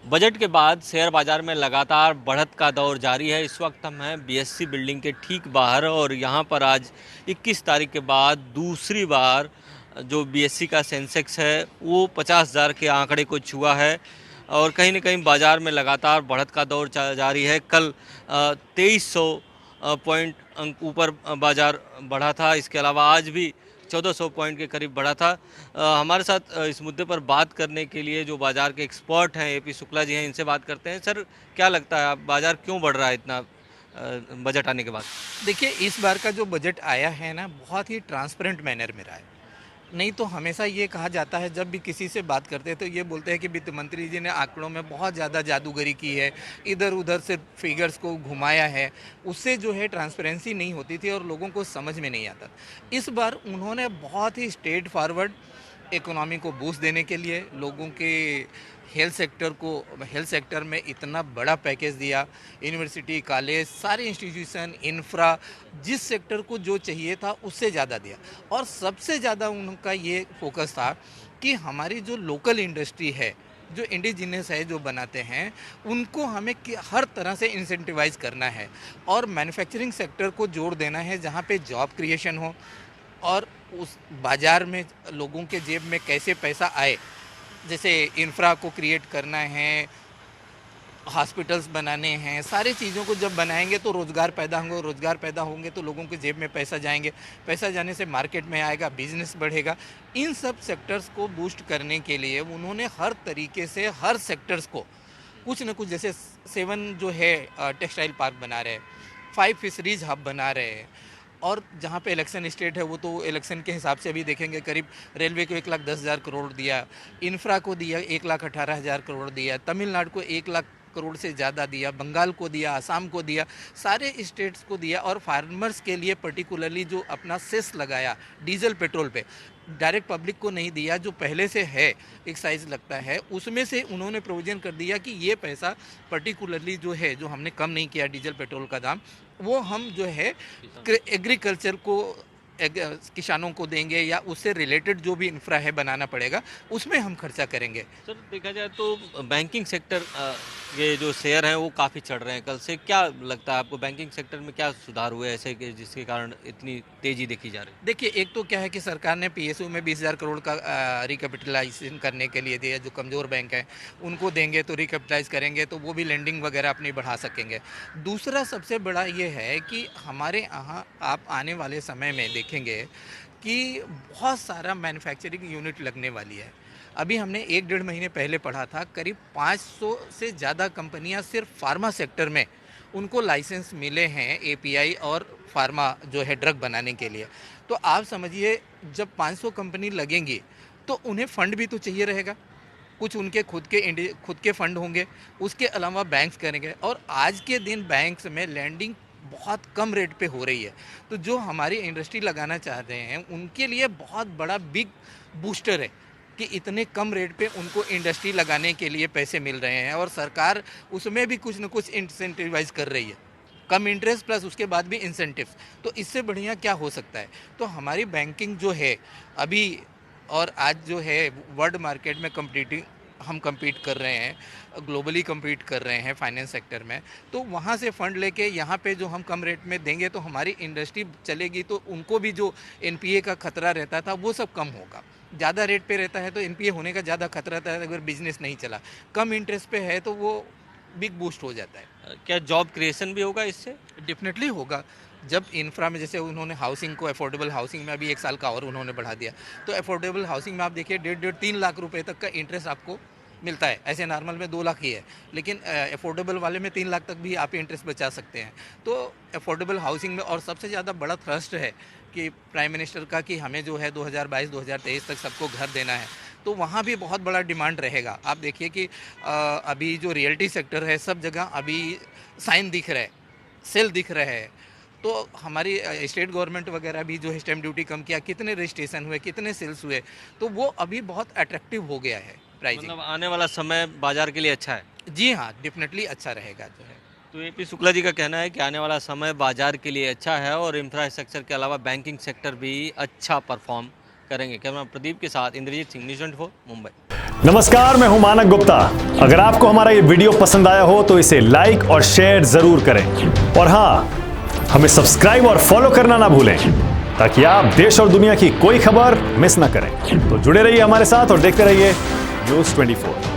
Budget के बाद share बाजार में लगातार बढ़त का दौर जारी है। इस वक्त हम हैं बीएससी बिल्डिंग के ठीक बाहर और यहाँ पर आज 21 तारीख के बाद दूसरी बार जो बीएससी का सेंसेक्स है वो 50,000 के आंकड़े को छुआ है और कहीं न कहीं बाज़ार में लगातार बढ़त का दौर जारी है। कल 2300 पॉइंट अंक ऊपर बाज़ार बढ़ा था। इसके अलावा आज भी 1400 पॉइंट के करीब बढ़ा था। हमारे साथ इस मुद्दे पर बात करने के लिए जो बाज़ार के एक्सपर्ट हैं एपी शुक्ला जी हैं, इनसे बात करते हैं। सर, क्या लगता है आप बाज़ार क्यों बढ़ रहा है इतना बजट आने के बाद? देखिए, इस बार का जो बजट आया है ना, बहुत ही ट्रांसपेरेंट मैनर में रहा है। नहीं तो हमेशा ये कहा जाता है, जब भी किसी से बात करते हैं तो ये बोलते हैं कि वित्त मंत्री जी ने आंकड़ों में बहुत ज़्यादा जादूगरी की है, इधर उधर से फिगर्स को घुमाया है। उससे जो है ट्रांसपेरेंसी नहीं होती थी और लोगों को समझ में नहीं आता। इस बार उन्होंने बहुत ही स्ट्रेट फॉरवर्ड इकोनॉमी को बूस्ट देने के लिए लोगों के हेल्थ सेक्टर में इतना बड़ा पैकेज दिया। यूनिवर्सिटी, कॉलेज, सारे इंस्टीट्यूशन, इंफ्रा, जिस सेक्टर को जो चाहिए था उससे ज़्यादा दिया। और सबसे ज़्यादा उनका ये फोकस था कि हमारी जो लोकल इंडस्ट्री है, जो इंडिजिनियस है, जो बनाते हैं, उनको हमें हर तरह से इंसेंटिवाइज करना है और मैन्युफैक्चरिंग सेक्टर को जोड़ देना है, जहाँ पे जॉब क्रिएशन हो और उस बाज़ार में लोगों के जेब में कैसे पैसा आए। जैसे इंफ्रा को क्रिएट करना है, हॉस्पिटल्स बनाने हैं, सारी चीज़ों को जब बनाएंगे तो रोज़गार पैदा होंगे, रोज़गार पैदा होंगे तो लोगों के जेब में पैसा जाएंगे, पैसा जाने से मार्केट में आएगा, बिजनेस बढ़ेगा। इन सब सेक्टर्स को बूस्ट करने के लिए उन्होंने हर तरीके से हर सेक्टर्स को कुछ न कुछ, जैसे 7 जो है टेक्सटाइल पार्क बना रहे हैं, 5 फिशरीज हब बना रहे हैं। और जहाँ पे इलेक्शन स्टेट है वो तो इलेक्शन के हिसाब से अभी देखेंगे, करीब रेलवे को 1,10,000 करोड़ दिया, इंफ्रा को दिया 1,18,000 करोड़ दिया, तमिलनाडु को 1,00,000 करोड़ से ज़्यादा दिया, बंगाल को दिया, आसाम को दिया, सारे स्टेट्स को दिया। और फार्मर्स के लिए पर्टिकुलरली जो अपना सेस लगाया डीजल पेट्रोल पे, डायरेक्ट पब्लिक को नहीं दिया, जो पहले से है एक्साइज लगता है, उसमें से उन्होंने प्रोविज़न कर दिया कि ये पैसा पर्टिकुलरली जो है, जो हमने कम नहीं किया डीजल पेट्रोल का दाम, वो हम जो है एग्रीकल्चर को किसानों को देंगे या उससे रिलेटेड जो भी इंफ्रा है बनाना पड़ेगा, उसमें हम खर्चा करेंगे। सर, देखा जाए तो बैंकिंग सेक्टर के जो शेयर हैं वो काफ़ी चढ़ रहे हैं कल से। क्या लगता है आपको बैंकिंग सेक्टर में क्या सुधार हुए ऐसे कि जिसके कारण इतनी तेज़ी देखी जा रही है? देखिए, एक तो क्या है कि सरकार ने पीएसयू में 20,000 करोड़ का रिकैपिटलाइजेशन करने के लिए दिया। जो कमज़ोर बैंक हैं उनको देंगे तो रिकैपिटलाइज करेंगे तो वो भी लेंडिंग वगैरह अपनी बढ़ा सकेंगे। दूसरा सबसे बड़ा ये है कि हमारे यहाँ आप आने वाले समय में देखेंगे कि बहुत सारा मैन्युफैक्चरिंग यूनिट लगने वाली है। अभी हमने 1 डेढ़ महीने पहले पढ़ा था, करीब 500 से ज़्यादा कंपनियां सिर्फ फार्मा सेक्टर में उनको लाइसेंस मिले हैं, एपीआई और फार्मा जो है ड्रग बनाने के लिए। तो आप समझिए, जब 500 कंपनी लगेंगी तो उन्हें फंड भी तो चाहिए रहेगा। कुछ उनके खुद के फंड होंगे, उसके अलावा बैंक्स करेंगे। और आज के दिन बैंक्स में लैंडिंग बहुत कम रेट पे हो रही है। तो जो हमारी इंडस्ट्री लगाना चाह रहे हैं उनके लिए बहुत बड़ा बिग बूस्टर है कि इतने कम रेट पे उनको इंडस्ट्री लगाने के लिए पैसे मिल रहे हैं और सरकार उसमें भी कुछ न कुछ इंसेंटिवाइज कर रही है। कम इंटरेस्ट प्लस उसके बाद भी इंसेंटिव्स। तो इससे बढ़िया क्या हो सकता है? तो हमारी बैंकिंग जो है अभी और आज जो है वर्ल्ड मार्केट में हम compete कर रहे हैं, ग्लोबली compete कर रहे हैं फाइनेंस सेक्टर में। तो वहाँ से फ़ंड लेके यहाँ पे जो हम कम रेट में देंगे तो हमारी इंडस्ट्री चलेगी, तो उनको भी जो एनपीए का खतरा रहता था वो सब कम होगा। ज़्यादा रेट पे रहता है तो एनपीए होने का ज़्यादा खतरा रहता है, अगर बिजनेस नहीं चला। कम इंटरेस्ट पे है तो वो बिग बूस्ट हो जाता है। क्या जॉब क्रिएशन भी होगा इससे? डेफिनेटली होगा। जब इंफ्रा में, जैसे उन्होंने हाउसिंग को, अफोर्डेबल हाउसिंग में अभी 1 साल का और उन्होंने बढ़ा दिया, तो अफोर्डेबल हाउसिंग में आप देखिए 1.5-3 लाख रुपए तक का इंटरेस्ट आपको मिलता है। ऐसे नॉर्मल में 2 लाख ही है, लेकिन अफोर्डेबल वाले में 3 लाख तक भी आप इंटरेस्ट बचा सकते हैं। तो अफोर्डेबल हाउसिंग में, और सबसे ज़्यादा बड़ा थ्रस्ट है कि प्राइम मिनिस्टर का कि हमें जो है 2022-2023 तक सबको घर देना है, तो वहाँ भी बहुत बड़ा डिमांड रहेगा। आप देखिए कि अभी जो रियल्टी सेक्टर है सब जगह अभी साइन दिख रहे हैं, सेल दिख रहे हैं। तो हमारी स्टेट गवर्नमेंट वगैरह भी जो है स्टैम्प ड्यूटी कम किया, कितने रजिस्ट्रेशन हुए, कितने सेल्स हुए, तो वो अभी बहुत अट्रैक्टिव हो गया है प्राइजिंग। मतलब आने वाला समय बाजार के लिए अच्छा है। जी हाँ, डेफिनेटली अच्छा रहेगा जो है। तो एपी शुक्ला जी का कहना है कि आने वाला समय बाजार के लिए अच्छा है और इंफ्रास्ट्रक्चर के अलावा बैंकिंग सेक्टर भी अच्छा परफॉर्म करेंगे। कैमरा प्रदीप के साथ इंद्रजीत सिंह, न्यूज़ 24 मुंबई। नमस्कार, मैं हूं मानक गुप्ता। अगर आपको हमारा ये वीडियो पसंद आया हो तो इसे लाइक और शेयर जरूर करें और हाँ, हमें सब्सक्राइब और फॉलो करना ना भूलें ताकि आप देश और दुनिया की कोई खबर मिस ना करें। तो जुड़े रहिए हमारे साथ और देखते रहिए न्यूज़ 24।